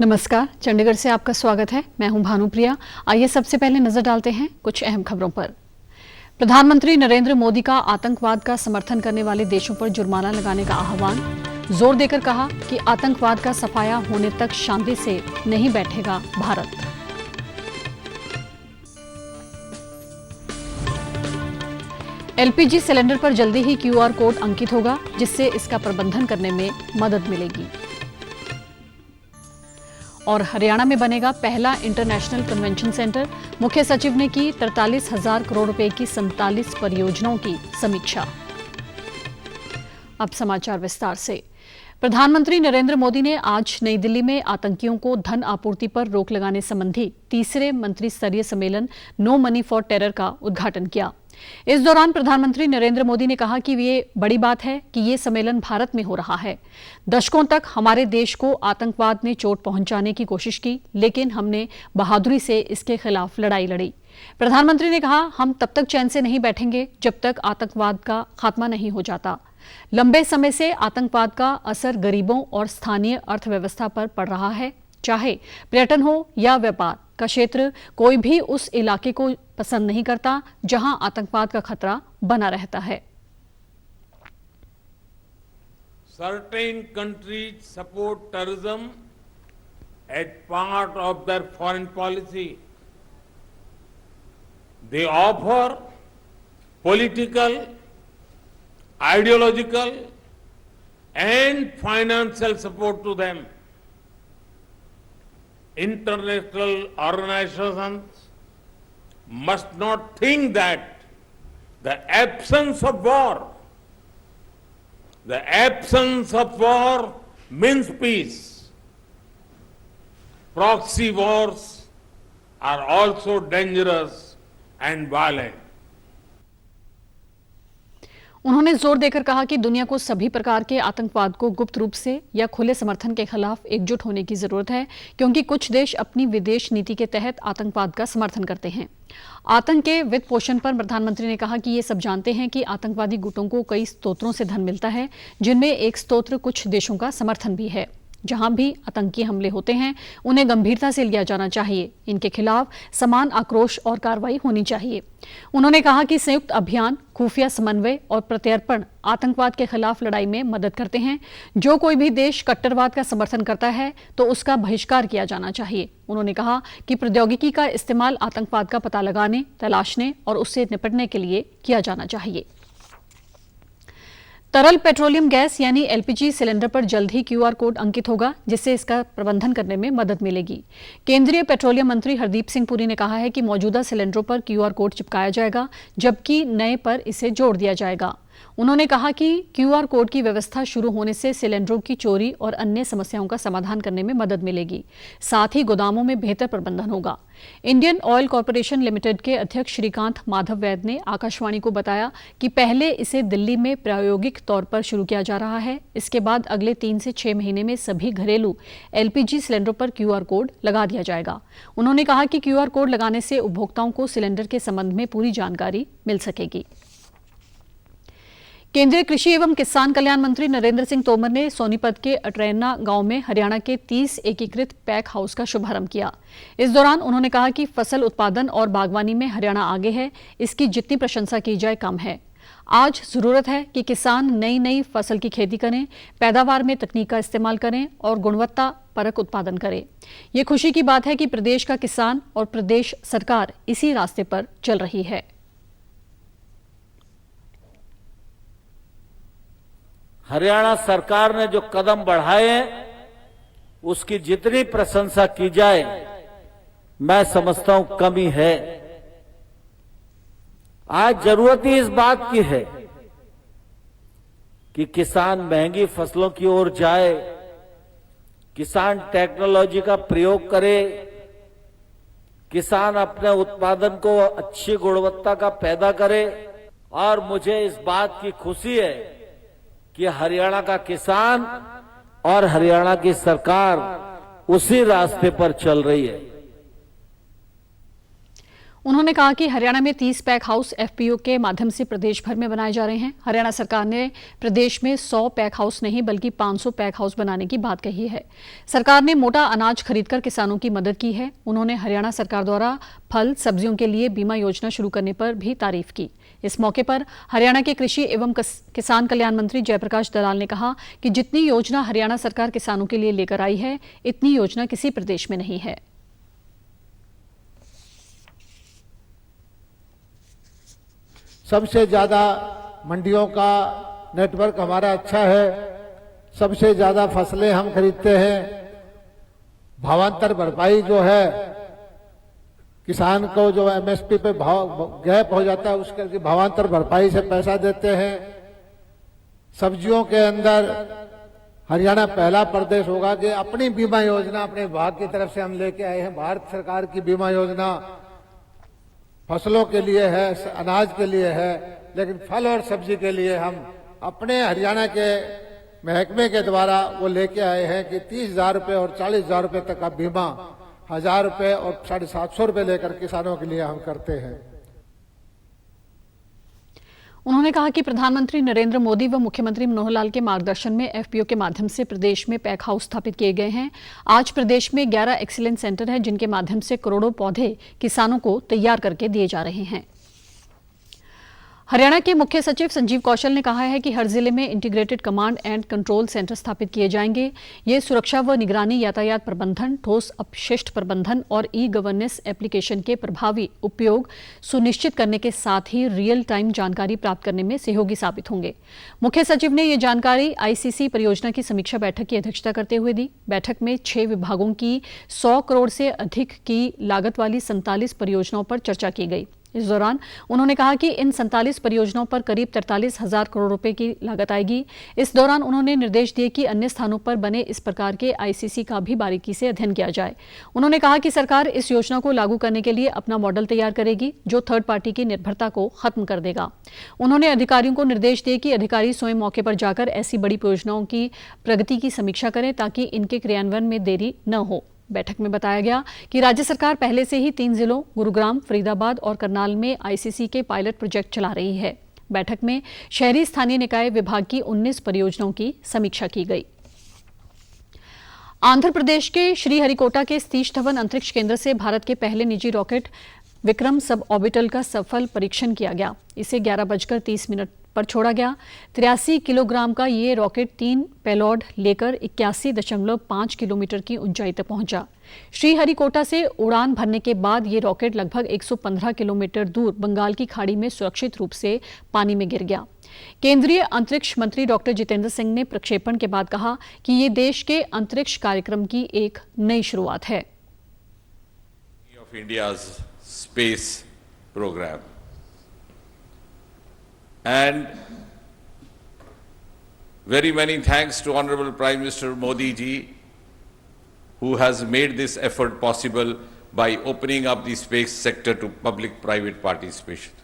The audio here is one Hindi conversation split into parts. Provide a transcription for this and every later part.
नमस्कार, चंडीगढ़ से आपका स्वागत है। मैं हूं भानुप्रिया। आइए सबसे पहले नजर डालते हैं कुछ अहम खबरों पर। प्रधानमंत्री नरेंद्र मोदी का आतंकवाद का समर्थन करने वाले देशों पर जुर्माना लगाने का आह्वान। जोर देकर कहा कि आतंकवाद का सफाया होने तक शांति से नहीं बैठेगा भारत। एलपीजी सिलेंडर पर जल्दी ही क्यूआर कोड अंकित होगा, जिससे इसका प्रबंधन करने में मदद मिलेगी। और हरियाणा में बनेगा पहला इंटरनेशनल कन्वेंशन सेंटर। मुख्य सचिव ने की 43,000 करोड़ रुपए की 47 परियोजनाओं की समीक्षा। अब समाचार विस्तार से। प्रधानमंत्री नरेंद्र मोदी ने आज नई दिल्ली में आतंकियों को धन आपूर्ति पर रोक लगाने संबंधी तीसरे मंत्री स्तरीय सम्मेलन नो मनी फॉर टेरर का उद्घाटन किया। इस दौरान प्रधानमंत्री नरेंद्र मोदी ने कहा कि ये बड़ी बात है कि ये सम्मेलन भारत में हो रहा है। दशकों तक हमारे देश को आतंकवाद ने चोट पहुंचाने की कोशिश की, लेकिन हमने बहादुरी से इसके खिलाफ लड़ाई लड़ी। प्रधानमंत्री ने कहा, हम तब तक चैन से नहीं बैठेंगे जब तक आतंकवाद का खात्मा नहीं हो जाता। लंबे समय से आतंकवाद का असर गरीबों और स्थानीय अर्थव्यवस्था पर पड़ रहा है। चाहे पर्यटन हो या व्यापार का क्षेत्र, कोई भी उस इलाके को पसंद नहीं करता जहां आतंकवाद का खतरा बना रहता है। Certain countries support terrorism as part of their foreign policy. They offer political, ideological and financial support to them. International organizations must not think that the absence of war means peace. Proxy wars are also dangerous and violent. उन्होंने जोर देकर कहा कि दुनिया को सभी प्रकार के आतंकवाद को गुप्त रूप से या खुले समर्थन के खिलाफ एकजुट होने की जरूरत है, क्योंकि कुछ देश अपनी विदेश नीति के तहत आतंकवाद का समर्थन करते हैं। आतंक के वित्त पोषण पर प्रधानमंत्री ने कहा कि ये सब जानते हैं कि आतंकवादी गुटों को कई स्रोतों से धन मिलता है, जिनमें एक स्रोत कुछ देशों का समर्थन भी है। जहां भी आतंकी हमले होते हैं, उन्हें गंभीरता से लिया जाना चाहिए। इनके खिलाफ समान आक्रोश और कार्रवाई होनी चाहिए। उन्होंने कहा कि संयुक्त अभियान, खुफिया समन्वय और प्रत्यर्पण आतंकवाद के खिलाफ लड़ाई में मदद करते हैं। जो कोई भी देश कट्टरवाद का समर्थन करता है तो उसका बहिष्कार किया जाना चाहिए। उन्होंने कहा कि प्रौद्योगिकी का इस्तेमाल आतंकवाद का पता लगाने, तलाशने और उससे निपटने के लिए किया जाना चाहिए। तरल पेट्रोलियम गैस यानी एलपीजी सिलेंडर पर जल्द ही क्यूआर कोड अंकित होगा, जिससे इसका प्रबंधन करने में मदद मिलेगी। केंद्रीय पेट्रोलियम मंत्री हरदीप सिंह पुरी ने कहा है कि मौजूदा सिलेंडरों पर क्यूआर कोड चिपकाया जाएगा, जबकि नए पर इसे जोड़ दिया जाएगा। उन्होंने कहा कि क्यूआर कोड की व्यवस्था शुरू होने से सिलेंडरों की चोरी और अन्य समस्याओं का समाधान करने में मदद मिलेगी। साथ ही गोदामों में बेहतर प्रबंधन होगा। इंडियन ऑयल कॉरपोरेशन लिमिटेड के अध्यक्ष श्रीकांत माधव वैद ने आकाशवाणी को बताया कि पहले इसे दिल्ली में प्रायोगिक तौर पर शुरू किया जा रहा है। इसके बाद अगले 3 से 6 महीने में सभी घरेलू एलपीजी सिलेंडरों पर क्यूआर कोड लगा दिया जाएगा। उन्होंने कहा कि क्यूआर कोड लगाने से उपभोक्ताओं को सिलेंडर के संबंध में पूरी जानकारी मिल सकेगी। केंद्रीय कृषि एवं किसान कल्याण मंत्री नरेंद्र सिंह तोमर ने सोनीपत के अटरैना गांव में हरियाणा के 30 एकीकृत पैक हाउस का शुभारंभ किया। इस दौरान उन्होंने कहा कि फसल उत्पादन और बागवानी में हरियाणा आगे है। इसकी जितनी प्रशंसा की जाए कम है। आज जरूरत है कि किसान नई फसल की खेती करें, पैदावार में तकनीक का इस्तेमाल करें और गुणवत्ता परक उत्पादन करें। ये खुशी की बात है कि प्रदेश का किसान और प्रदेश सरकार इसी रास्ते पर चल रही है। हरियाणा सरकार ने जो कदम बढ़ाए हैं, उसकी जितनी प्रशंसा की जाए मैं समझता हूं कमी है। आज जरूरत ही इस बात की है कि किसान महंगी फसलों की ओर जाए, किसान टेक्नोलॉजी का प्रयोग करे, किसान अपने उत्पादन को अच्छी गुणवत्ता का पैदा करे। और मुझे इस बात की खुशी है कि हरियाणा का किसान और हरियाणा की सरकार उसी रास्ते पर चल रही है। उन्होंने कहा कि हरियाणा में 30 पैक हाउस एफपीओ के माध्यम से प्रदेश भर में बनाए जा रहे हैं। हरियाणा सरकार ने प्रदेश में 100 पैक हाउस नहीं बल्कि 500 पैक हाउस बनाने की बात कही है। सरकार ने मोटा अनाज खरीदकर किसानों की मदद की है। उन्होंने हरियाणा सरकार द्वारा फल सब्जियों के लिए बीमा योजना शुरू करने पर भी तारीफ की। इस मौके पर हरियाणा के कृषि एवं किसान कल्याण मंत्री जयप्रकाश दलाल ने कहा कि जितनी योजना हरियाणा सरकार किसानों के लिए लेकर आई है, इतनी योजना किसी प्रदेश में नहीं है। सबसे ज्यादा मंडियों का नेटवर्क हमारा अच्छा है, सबसे ज्यादा फसलें हम खरीदते हैं। भावांतर भरपाई जो है, किसान को जो एमएसपी पे भाव गैप हो जाता है उसके भावांतर भरपाई से पैसा देते हैं। सब्जियों के अंदर हरियाणा पहला प्रदेश होगा कि अपनी बीमा योजना अपने विभाग की तरफ से हम लेके आए हैं। भारत सरकार की बीमा योजना फसलों के लिए है, अनाज के लिए है, लेकिन फल और सब्जी के लिए हम अपने हरियाणा के महकमे के द्वारा वो लेके आए हैं कि 30,000 रुपये और 40,000 रुपये तक का बीमा 1,000 रुपये और 750 रुपये लेकर किसानों के लिए हम करते हैं। उन्होंने कहा कि प्रधानमंत्री नरेंद्र मोदी व मुख्यमंत्री मनोहर लाल के मार्गदर्शन में एफपीओ के माध्यम से प्रदेश में पैक हाउस स्थापित किए गए हैं। आज प्रदेश में 11 एक्सीलेंस सेंटर हैं, जिनके माध्यम से करोड़ों पौधे किसानों को तैयार करके दिए जा रहे हैं। हरियाणा के मुख्य सचिव संजीव कौशल ने कहा है कि हर जिले में integrated command and control centre स्थापित किए जाएंगे। ये सुरक्षा व निगरानी, यातायात प्रबंधन, ठोस अपशिष्ट प्रबंधन और ई गवर्नेंस एप्लीकेशन के प्रभावी उपयोग सुनिश्चित करने के साथ ही रियल टाइम जानकारी प्राप्त करने में सहयोगी साबित होंगे। मुख्य सचिव ने ये जानकारी आईसीसी परियोजना की समीक्षा बैठक की अध्यक्षता करते हुए दी। बैठक में 6 विभागों की 100 करोड़ से अधिक की लागत वाली 47 परियोजनाओं पर चर्चा की गई। इस दौरान उन्होंने कहा कि इन 47 परियोजनाओं पर करीब 43,000 करोड़ रुपए की लागत आएगी। इस दौरान उन्होंने निर्देश दिए कि अन्य स्थानों पर बने इस प्रकार के आईसीसी का भी बारीकी से अध्ययन किया जाए। उन्होंने कहा कि सरकार इस योजना को लागू करने के लिए अपना मॉडल तैयार करेगी, जो थर्ड पार्टी की निर्भरता को खत्म कर देगा। उन्होंने अधिकारियों को निर्देश दिए कि अधिकारी स्वयं मौके पर जाकर ऐसी बड़ी परियोजनाओं की प्रगति की समीक्षा करें ताकि इनके क्रियान्वयन में देरी न हो। बैठक में बताया गया कि राज्य सरकार पहले से ही 3 जिलों गुरुग्राम, फरीदाबाद और करनाल में आईसीसी के पायलट प्रोजेक्ट चला रही है। बैठक में शहरी स्थानीय निकाय विभाग की 19 परियोजनाओं की समीक्षा की गई। आंध्र प्रदेश के श्रीहरिकोटा के सतीश धवन अंतरिक्ष केंद्र से भारत के पहले निजी रॉकेट विक्रम सब ऑर्बिटल का सफल परीक्षण किया गया। इसे 11:30 पर छोड़ा गया। 83 किलोग्राम का ये रॉकेट 3 पेलोड लेकर 81.5 किलोमीटर की ऊंचाई तक पहुंचा। श्रीहरिकोटा से उड़ान भरने के बाद ये रॉकेट लगभग 115 किलोमीटर दूर बंगाल की खाड़ी में सुरक्षित रूप से पानी में गिर गया। केंद्रीय अंतरिक्ष मंत्री डॉक्टर जितेंद्र सिंह ने प्रक्षेपण के बाद कहा कि ये देश के अंतरिक्ष कार्यक्रम की एक नई शुरुआत है। Of India's space program. And very many thanks to Honorable Prime Minister Modi ji, who has made this effort possible by opening up the space sector to public-private participation.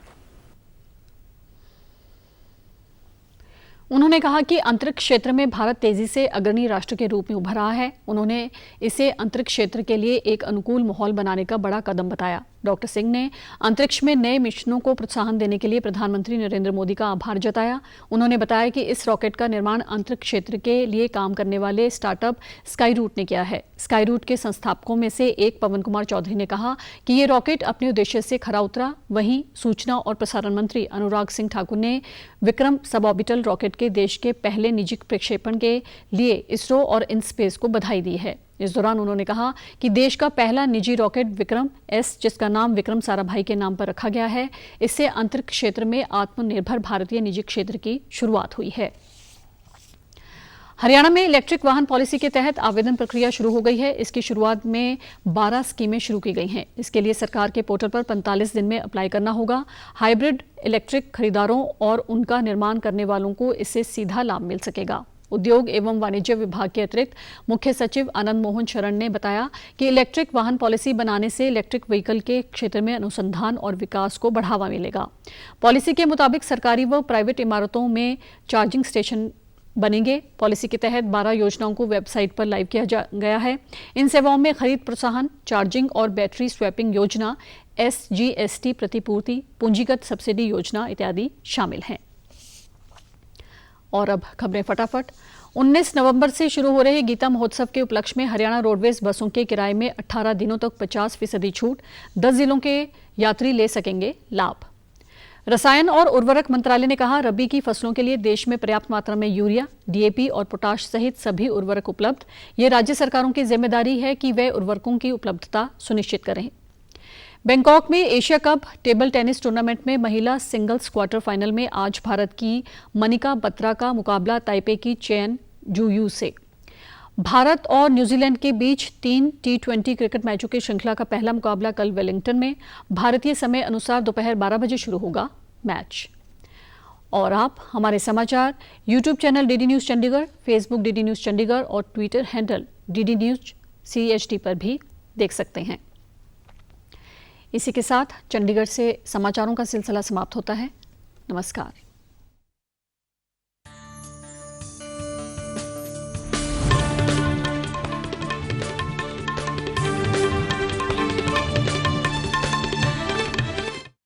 उन्होंने कहा कि अंतरिक्ष क्षेत्र में भारत तेजी से अग्रणी राष्ट्र के रूप में उभर रहा है। उन्होंने इसे अंतरिक्ष क्षेत्र के लिए एक अनुकूल माहौल बनाने का बड़ा कदम बताया। डॉक्टर सिंह ने अंतरिक्ष में नए मिशनों को प्रोत्साहन देने के लिए प्रधानमंत्री नरेंद्र मोदी का आभार जताया। उन्होंने बताया कि इस रॉकेट का निर्माण अंतरिक्ष क्षेत्र के लिए काम करने वाले स्टार्टअप स्काईरूट ने किया है। स्काईरूट के संस्थापकों में से एक पवन कुमार चौधरी ने कहा कि ये रॉकेट अपने उद्देश्य से खरा उतरा। वहीं सूचना और प्रसारण मंत्री अनुराग सिंह ठाकुर ने विक्रम सबऑर्बिटल रॉकेट के देश के पहले निजी प्रक्षेपण के लिए इसरो और इनस्पेस को बधाई दी है। इस दौरान उन्होंने कहा कि देश का पहला निजी रॉकेट विक्रम एस, जिसका नाम विक्रम साराभाई के नाम पर रखा गया है, इससे अंतरिक्ष क्षेत्र में आत्मनिर्भर भारतीय निजी क्षेत्र की शुरुआत हुई है। हरियाणा में इलेक्ट्रिक वाहन पॉलिसी के तहत आवेदन प्रक्रिया शुरू हो गई है। इसकी शुरुआत में 12 स्कीमें शुरू की गई हैं। इसके लिए सरकार के पोर्टल पर 45 दिन में अप्लाई करना होगा। हाइब्रिड इलेक्ट्रिक खरीदारों और उनका निर्माण करने वालों को इससे सीधा लाभ मिल सकेगा। उद्योग एवं वाणिज्य विभाग के अतिरिक्त मुख्य सचिव आनंद मोहन शरण ने बताया कि इलेक्ट्रिक वाहन पॉलिसी बनाने से इलेक्ट्रिक व्हीकल के क्षेत्र में अनुसंधान और विकास को बढ़ावा मिलेगा। पॉलिसी के मुताबिक सरकारी व प्राइवेट इमारतों में चार्जिंग स्टेशन बनेंगे। पॉलिसी के तहत 12 योजनाओं को वेबसाइट पर लाइव किया गया है। इन सेवाओं में खरीद प्रोत्साहन, चार्जिंग और बैटरी स्वैपिंग योजना, SGST प्रतिपूर्ति, पूंजीगत सब्सिडी योजना इत्यादि शामिल हैं। और अब खबरें फटाफट। 19 नवंबर से शुरू हो रहे गीता महोत्सव के उपलक्ष्य में हरियाणा रोडवेज बसों के किराए में 18 दिनों तक 50% छूट, 10 जिलों के यात्री ले सकेंगे लाभ। रसायन और उर्वरक मंत्रालय ने कहा, रबी की फसलों के लिए देश में पर्याप्त मात्रा में यूरिया, DAP और पोटाश सहित सभी उर्वरक उपलब्ध। ये राज्य सरकारों की जिम्मेदारी है कि वे उर्वरकों की उपलब्धता सुनिश्चित करें। बैंकॉक में Asia cup table tennis tournament में महिला सिंगल्स क्वार्टर फाइनल में आज भारत की मनिका बत्रा का मुकाबला ताइपे की चेन जुयू से। भारत और न्यूजीलैंड के बीच 3 T20 क्रिकेट मैचों की श्रृंखला का पहला मुकाबला कल वेलिंगटन में भारतीय समय अनुसार दोपहर 12 बजे शुरू होगा मैच। और आप हमारे समाचार YouTube channel DD news Chandigarh, Facebook DD news Chandigarh और Twitter handle DD news CHD पर भी देख सकते हैं। इसी के साथ चंडीगढ़ से समाचारों का सिलसिला समाप्त होता है। नमस्कार।